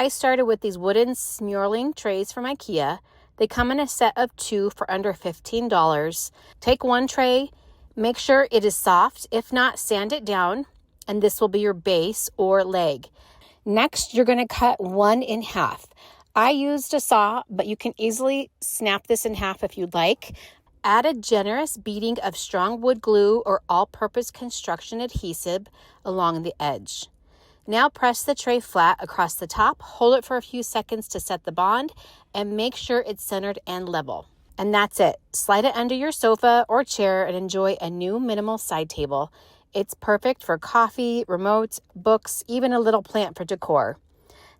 I started with these wooden smurling trays from IKEA. They come in a set of 2 for under $15. Take one tray, make sure it is soft. If not, sand it down, and this will be your base or leg. Next, you're going to cut one in half. I used a saw, but you can easily snap this in half if you'd like. Add a generous beating of strong wood glue or all-purpose construction adhesive along the edge. Now press the tray flat across the top, hold it for a few seconds to set the bond, and make sure it's centered and level. And that's it. Slide it under your sofa or chair and enjoy a new minimal side table. It's perfect for coffee, remote, books, even a little plant for decor.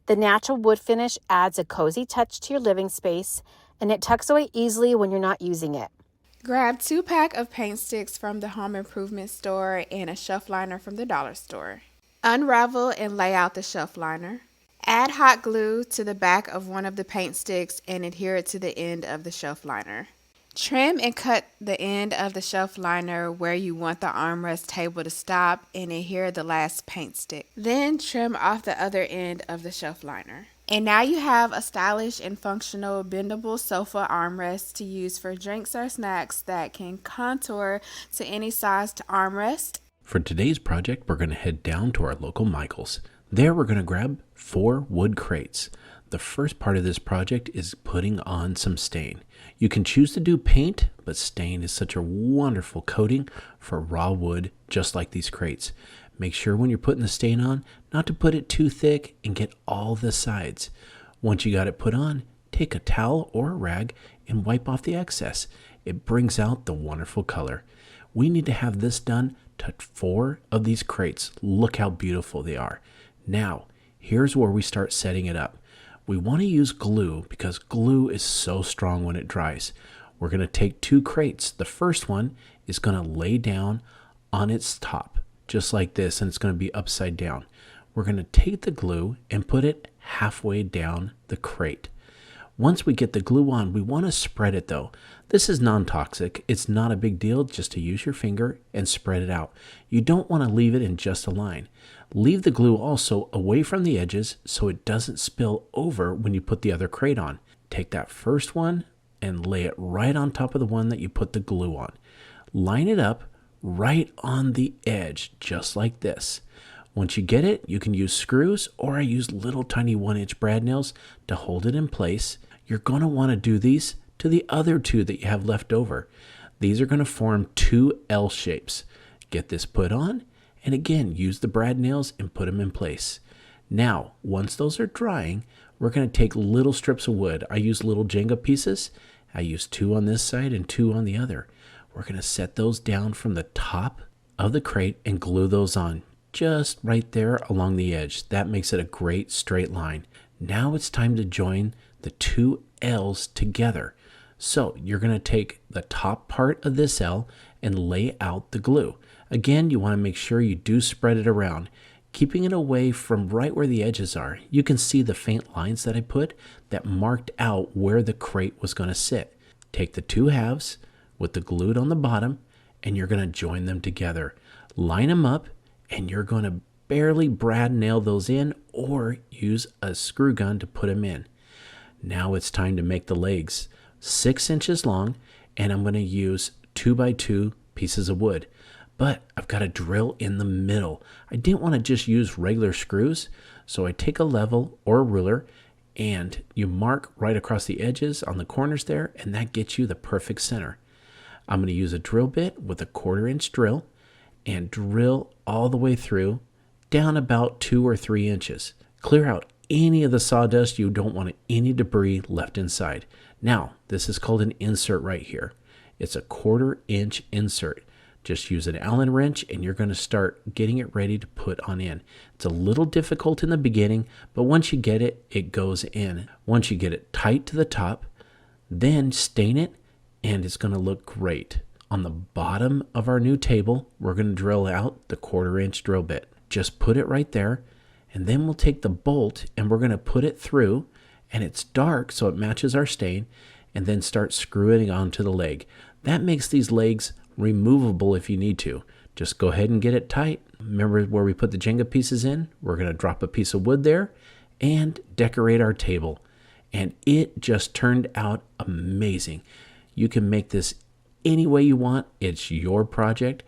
The natural wood finish adds a cozy touch to your living space, and it tucks away easily when you're not using it. Grab 2-pack of paint sticks from the home improvement store and a shelf liner from the dollar store. Unravel and lay out the shelf liner. Add hot glue to the back of one of the paint sticks and adhere it to the end of the shelf liner. Trim and cut the end of the shelf liner where you want the armrest table to stop and adhere the last paint stick. Then trim off the other end of the shelf liner. And now you have a stylish and functional bendable sofa armrest to use for drinks or snacks that can contour to any sized armrest. For today's project, we're going to head down to our local Michael's. There we're going to grab 4 wood crates. The first part of this project is putting on some stain. You can choose to do paint, but stain is such a wonderful coating for raw wood, just like these crates. Make sure when you're putting the stain on, not to put it too thick and get all the sides. Once you got it put on, take a towel or a rag and wipe off the excess. It brings out the wonderful color. We need to have this done to 4 of these crates. Look how beautiful they are. Now, here's where we start setting it up. We want to use glue because glue is so strong when it dries. We're going to take 2 crates. The first one is going to lay down on its top, just like this, and it's going to be upside down. We're going to take the glue and put it halfway down the crate. Once we get the glue on, we want to spread it though. This is non-toxic. It's not a big deal just to use your finger and spread it out. You don't want to leave it in just a line. Leave the glue also away from the edges so it doesn't spill over when you put the other crate on. Take that first one and lay it right on top of the one that you put the glue on. Line it up right on the edge, just like this. Once you get it, you can use screws, or I use little tiny 1-inch brad nails to hold it in place. You're going to want to do these to the other 2 that you have left over. These are going to form 2 L shapes. Get this put on, and again, use the brad nails and put them in place. Now, once those are drying, we're going to take little strips of wood. I use little Jenga pieces. I use 2 on this side and 2 on the other. We're going to set those down from the top of the crate and glue those on just right there along the edge. That makes it a great straight line. Now it's time to join the 2 L's together. So you're going to take the top part of this L and lay out the glue. Again, you want to make sure you do spread it around, keeping it away from right where the edges are. You can see the faint lines that I put that marked out where the crate was going to sit. Take the 2 halves with the glued on the bottom, and you're going to join them together. Line them up, and you're going to barely brad nail those in or use a screw gun to put them in. Now it's time to make the legs 6 inches long, and I'm going to use 2x2 pieces of wood. But I've got a drill in the middle. I didn't want to just use regular screws, so I take a level or a ruler and you mark right across the edges on the corners there, and that gets you the perfect center. I'm going to use a drill bit with a 1/4-inch drill and drill all the way through down about 2 or 3 inches. Clear out any of the sawdust. You don't want any debris left inside. Now, this is called an insert right here. It's a 1/4-inch insert. Just use an Allen wrench and you're going to start getting it ready to put on in. It's a little difficult in the beginning, but once you get it, it goes in. Once you get it tight to the top, then stain it and it's going to look great. On the bottom of our new table, we're going to drill out the 1/4-inch drill bit. Just put it right there, and then we'll take the bolt and we're going to put it through, and it's dark so it matches our stain, and then start screwing it onto the leg. That makes these legs removable if you need to. Just go ahead and get it tight. Remember where we put the Jenga pieces in? We're going to drop a piece of wood there and decorate our table. And it just turned out amazing. You can make this any way you want. It's your project,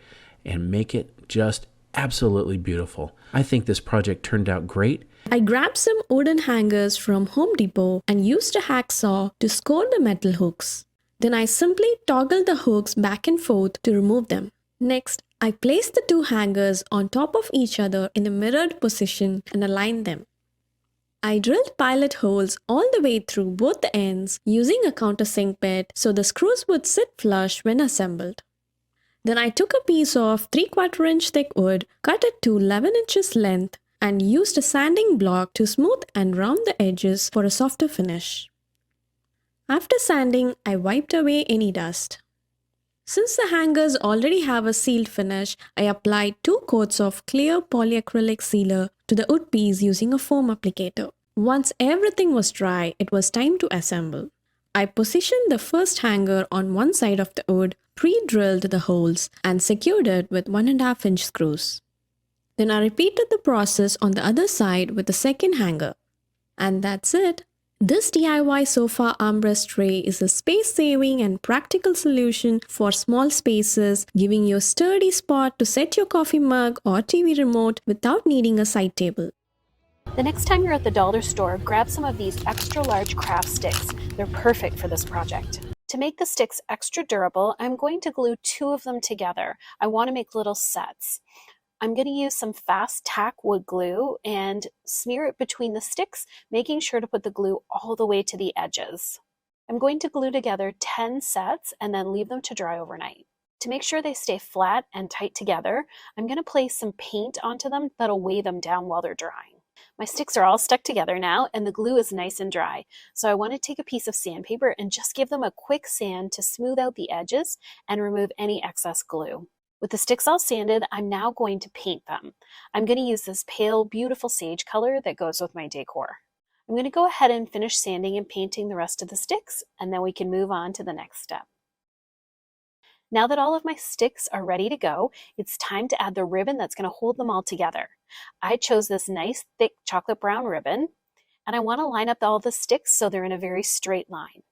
and make it just absolutely beautiful. I think this project turned out great. I grabbed some wooden hangers from Home Depot and used a hacksaw to score the metal hooks. Then I simply toggled the hooks back and forth to remove them. Next, I placed the two hangers on top of each other in a mirrored position and aligned them. I drilled pilot holes all the way through both the ends using a countersink bit so the screws would sit flush when assembled. Then I took a piece of 3/4 inch thick wood, cut it to 11 inches length, and used a sanding block to smooth and round the edges for a softer finish. After sanding, I wiped away any dust. Since the hangers already have a sealed finish, I applied 2 coats of clear polyacrylic sealer to the wood piece using a foam applicator. Once everything was dry, it was time to assemble. I positioned the first hanger on one side of the wood, pre-drilled the holes, and secured it with 1.5 inch screws. Then I repeated the process on the other side with the second hanger. And that's it. This DIY sofa armrest tray is a space-saving and practical solution for small spaces, giving you a sturdy spot to set your coffee mug or TV remote without needing a side table. The next time you're at the dollar store, grab some of these extra large craft sticks. They're perfect for this project. To make the sticks extra durable, I'm going to glue 2 of them together. I want to make little sets. I'm going to use some fast tack wood glue and smear it between the sticks, making sure to put the glue all the way to the edges. I'm going to glue together 10 sets and then leave them to dry overnight. To make sure they stay flat and tight together, I'm going to place some paint onto them that'll weigh them down while they're drying. My sticks are all stuck together now and the glue is nice and dry, so I want to take a piece of sandpaper and just give them a quick sand to smooth out the edges and remove any excess glue. With the sticks all sanded, I'm now going to paint them. I'm going to use this pale, beautiful sage color that goes with my decor. I'm going to go ahead and finish sanding and painting the rest of the sticks, and then we can move on to the next step. Now that all of my sticks are ready to go, it's time to add the ribbon that's going to hold them all together. I chose this nice, thick chocolate brown ribbon, and I want to line up all the sticks so they're in a very straight line.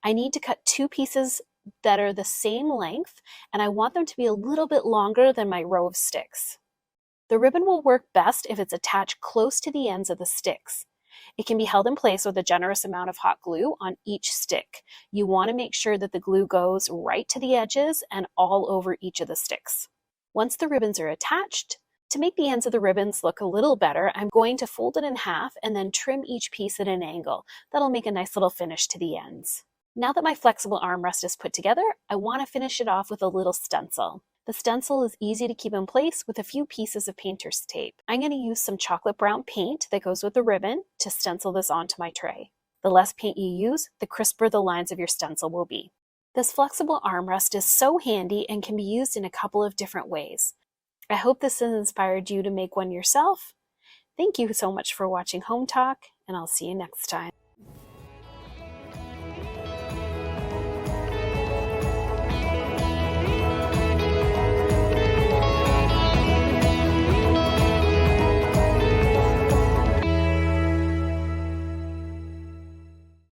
I need to cut 2 pieces that are the same length, and I want them to be a little bit longer than my row of sticks. The ribbon will work best if it's attached close to the ends of the sticks. It can be held in place with a generous amount of hot glue on each stick. You want to make sure that the glue goes right to the edges and all over each of the sticks. Once the ribbons are attached, to make the ends of the ribbons look a little better, I'm going to fold it in half and then trim each piece at an angle. That'll make a nice little finish to the ends. Now that my flexible armrest is put together, I want to finish it off with a little stencil. The stencil is easy to keep in place with a few pieces of painter's tape. I'm going to use some chocolate brown paint that goes with the ribbon to stencil this onto my tray. The less paint you use, the crisper the lines of your stencil will be. This flexible armrest is so handy and can be used in a couple of different ways. I hope this has inspired you to make one yourself. Thank you so much for watching Home Talk, and I'll see you next time.